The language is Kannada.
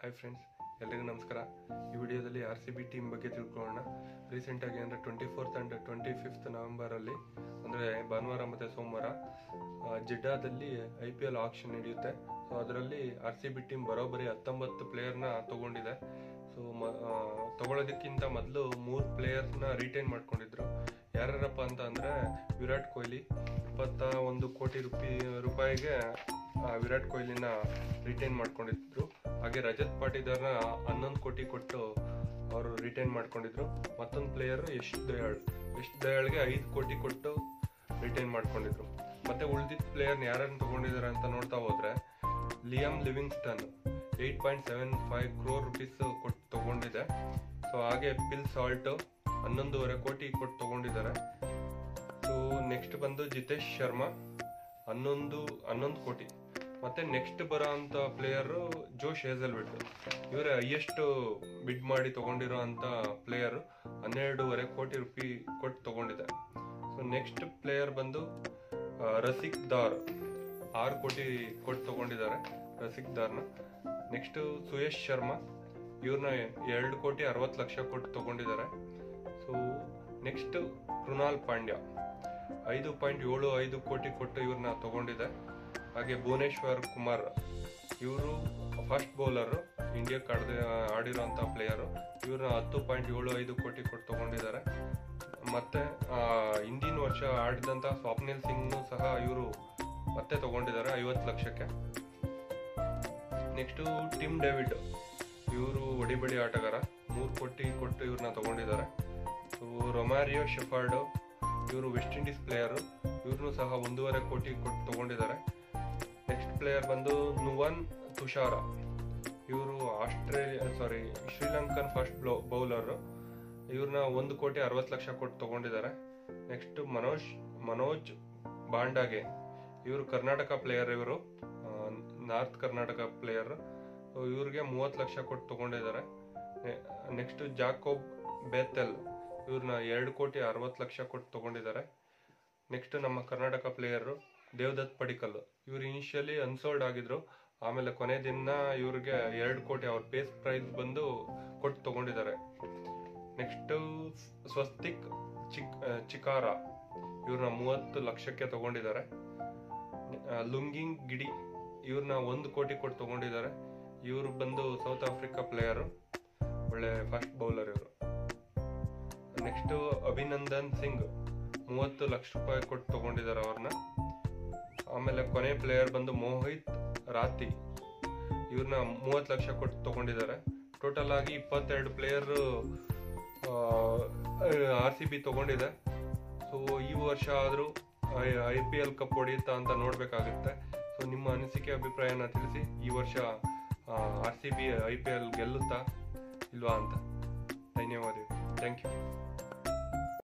ಹಾಯ್ ಫ್ರೆಂಡ್ಸ್, ಎಲ್ಲರಿಗೂ ನಮಸ್ಕಾರ. ಈ ವಿಡಿಯೋದಲ್ಲಿ RCB ಟೀಮ್ ಬಗ್ಗೆ ತಿಳ್ಕೊಳ್ಳೋಣ. ರೀಸೆಂಟಾಗಿ ಅಂದರೆ 24th ಆ್ಯಂಡ್ 25th ನವೆಂಬರಲ್ಲಿ ಅಂದರೆ ಭಾನುವಾರ ಮತ್ತು ಸೋಮವಾರ ಜಿಡ್ಡಾದಲ್ಲಿ IPL ಆಕ್ಷನ್ ನಡೆಯುತ್ತೆ. ಸೊ ಅದರಲ್ಲಿ RCB ಟೀಮ್ ಬರೋಬ್ಬರಿ 19 ಪ್ಲೇಯರ್ನ ತೊಗೊಂಡಿದೆ. ಸೊ ತೊಗೊಳೋದಕ್ಕಿಂತ ಮೊದಲು 3 ಪ್ಲೇಯರ್ಸ್ನ ರಿಟೈನ್ ಮಾಡ್ಕೊಂಡಿದ್ರು. ಯಾರ್ಯಾರಪ್ಪ ಅಂತ ಅಂದರೆ ವಿರಾಟ್ ಕೊಹ್ಲಿ 21 ಕೋಟಿ ರೂಪಾಯಿಗೆ ವಿರಾಟ್ ಕೊಹ್ಲಿನ ರಿಟೈನ್ ಮಾಡ್ಕೊಂಡಿದ್ರು. ಹಾಗೆ ರಜತ್ ಪಾಟಿದಾರ್ನ 11 ಕೋಟಿ ಕೊಟ್ಟು ಅವರು ರಿಟೈನ್ ಮಾಡ್ಕೊಂಡಿದ್ರು. ಮತ್ತೊಂದು ಪ್ಲೇಯರ್ ಯಶ್ ದಯಾಳ್ಗೆ 5 ಕೋಟಿ ಕೊಟ್ಟು ರಿಟೈನ್ ಮಾಡ್ಕೊಂಡಿದ್ರು. ಮತ್ತೆ ಉಳಿದಿದ್ದ ಪ್ಲೇಯರ್ನ ಯಾರನ್ನು ತಗೊಂಡಿದ್ದಾರೆ ಅಂತ ನೋಡ್ತಾ ಹೋದ್ರೆ ಲಿಯಾಮ್ ಲಿವಿಂಗ್ಸ್ಟನ್ 8.75 crore rupees ಕೊಟ್ಟು ತಗೊಂಡಿದೆ. ಸೊ ಹಾಗೆ ಪಿಲ್ ಸಾಲ್ಟ್ 11.5 ಕೋಟಿ ಕೊಟ್ಟು ತಗೊಂಡಿದ್ದಾರೆ. ಸೊ ನೆಕ್ಸ್ಟ್ ಬಂದು ಜಿತೇಶ್ ಶರ್ಮಾ 11 ಕೋಟಿ. ಮತ್ತೆ ನೆಕ್ಸ್ಟ್ ಬರೋ ಅಂತ ಪ್ಲೇಯರ್ ಜೋಶ್ ಹೇಸಲ್ವುಡ್, ಇವರೇ ಹೈಯೆಸ್ಟ್ ಬಿಡ್ ಮಾಡಿ ತಗೊಂಡಿರೋ ಅಂತ ಪ್ಲೇಯರ್ 12.5 ಕೋಟಿ ಕೊಟ್ಟು ತಗೊಂಡಿದೆ. ಸೊ ನೆಕ್ಸ್ಟ್ ಪ್ಲೇಯರ್ ಬಂದು ರಸಿಕ್ ದಾರ್ 6 ಕೋಟಿ ಕೊಟ್ಟು ತಗೊಂಡಿದ್ದಾರೆ ರಸಿಕ್ ದಾರ್ನ. ನೆಕ್ಸ್ಟ್ ಸುಯೇಶ್ ಶರ್ಮಾ ಇವ್ರನ್ನ 2 ಕೋಟಿ 60 ಲಕ್ಷ ಕೊಟ್ಟು ತಗೊಂಡಿದ್ದಾರೆ. ಸೊ ನೆಕ್ಸ್ಟ್ ಕೃಣಾಲ್ ಪಾಂಡ್ಯ 5.75 ಕೋಟಿ ಕೊಟ್ಟು ಇವ್ರನ್ನ ತಗೊಂಡಿದೆ. ಹಾಗೆ ಭುವನೇಶ್ವರ್ ಕುಮಾರ್ ಇವರು ಫಾಸ್ಟ್ ಬೌಲರ್, ಇಂಡಿಯಾಕ್ಕೆ ಆಡಿರೋಂಥ ಪ್ಲೇಯರು, ಇವ್ರನ್ನ 10.75 ಕೋಟಿ ಕೊಟ್ಟು ತಗೊಂಡಿದ್ದಾರೆ. ಮತ್ತೆ ಹಿಂದಿನ ವರ್ಷ ಆಡಿದಂಥ ಸ್ವಪ್ನಿಲ್ ಸಿಂಗ್ನು ಸಹ ಇವರು ಮತ್ತೆ ತಗೊಂಡಿದ್ದಾರೆ 50 ಲಕ್ಷಕ್ಕೆ. ನೆಕ್ಸ್ಟು ಟಿಮ್ ಡೇವಿಡ್ ಇವರು ಒಡಿಬಡಿ ಆಟಗಾರ 3 ಕೋಟಿ ಕೊಟ್ಟು ಇವ್ರನ್ನ ತಗೊಂಡಿದ್ದಾರೆ. ರೊಮಾರಿಯೋ ಶೆಫರ್ಡ್ ಇವರು ವೆಸ್ಟ್ ಇಂಡೀಸ್ ಪ್ಲೇಯರು, ಇವ್ರನ್ನೂ ಸಹ 1.5 ಕೋಟಿ ಕೊಟ್ಟು ತಗೊಂಡಿದ್ದಾರೆ. ನೆಕ್ಸ್ಟ್ ಪ್ಲೇಯರ್ ಬಂದು ನುವನ್ ತುಷಾರ, ಇವರು ಶ್ರೀಲಂಕನ್ ಫಾಸ್ಟ್ ಬೌಲರ್, ಇವ್ರನ್ನ 1 ಕೋಟಿ 60 ಲಕ್ಷ ಕೊಟ್ಟು ತಗೊಂಡಿದ್ದಾರೆ. ನೆಕ್ಸ್ಟ್ ಮನೋಜ್ ಬಾಂಡಾಗೆ ಇವರು ಕರ್ನಾಟಕ ಪ್ಲೇಯರ್, ಇವರು ನಾರ್ತ್ ಕರ್ನಾಟಕ ಪ್ಲೇಯರ್, ಇವ್ರಿಗೆ 30 ಲಕ್ಷ ಕೊಟ್ಟು ತಗೊಂಡಿದ್ದಾರೆ. ನೆಕ್ಸ್ಟ್ ಜಾಕೋಬ್ ಬೇತೆಲ್ ಇವ್ರನ್ನ 2 ಕೋಟಿ 60 ಲಕ್ಷ ಕೊಟ್ಟು ತಗೊಂಡಿದ್ದಾರೆ. ನೆಕ್ಸ್ಟ್ ನಮ್ಮ ಕರ್ನಾಟಕ ಪ್ಲೇಯರ್ ದೇವದತ್ ಪಡಿಕಲ್, ಇವ್ರು ಇನಿಷಿಯಲಿ ಅನ್ಸೋಲ್ಡ್ ಆಗಿದ್ರು, ಆಮೇಲೆ ಕೊನೆ ದಿನ ಇವ್ರಿಗೆ 2 ಕೋಟಿ ಅವ್ರ ಬೇಸ್ ಪ್ರೈಸ್ ಬಂದು ಕೊಟ್ಟು ತಗೊಂಡಿದ್ದಾರೆ. ನೆಕ್ಸ್ಟ್ ಸ್ವಸ್ತಿಕ್ ಚಿಕಾರ ಇವ್ರನ್ನ 30 ಲಕ್ಷಕ್ಕೆ ತಗೊಂಡಿದ್ದಾರೆ. ಲುಂಗಿಂಗ್ ಗಿಡಿ ಇವ್ರನ್ನ 1 ಕೋಟಿ ಕೊಟ್ಟು ತಗೊಂಡಿದ್ದಾರೆ. ಇವರು ಬಂದು ಸೌತ್ ಆಫ್ರಿಕಾ ಪ್ಲೇಯರು, ಒಳ್ಳೆ ಫಾಸ್ಟ್ ಬೌಲರ್ ಇವರು. ನೆಕ್ಸ್ಟ್ ಅಭಿನಂದನ್ ಸಿಂಗ್ 30 ಲಕ್ಷ ರೂಪಾಯಿ ಕೊಟ್ಟು ತಗೊಂಡಿದ್ದಾರೆ ಅವ್ರನ್ನ. ಆಮೇಲೆ ಕೊನೆ ಪ್ಲೇಯರ್ ಬಂದು ಮೋಹಿತ್ ರಾತಿ, ಇವ್ರನ್ನ 30 ಲಕ್ಷ ಕೊಟ್ಟು ತಗೊಂಡಿದ್ದಾರೆ. ಟೋಟಲ್ ಆಗಿ 22 ಪ್ಲೇಯರ್ RCB ತಗೊಂಡಿದೆ. ಸೊ ಈ ವರ್ಷ ಆದರೂ IPL ಕಪ್ ಹೊಡೆಯುತ್ತಾ ಅಂತ ನೋಡ್ಬೇಕಾಗುತ್ತೆ. ಸೊ ನಿಮ್ಮ ಅನಿಸಿಕೆ ಅಭಿಪ್ರಾಯನ ತಿಳಿಸಿ. ಈ ವರ್ಷ RCB IPL ಗೆಲ್ಲುತ್ತಾ ಇಲ್ವಾ ಅಂತ. ಧನ್ಯವಾದಗಳು. Thank you.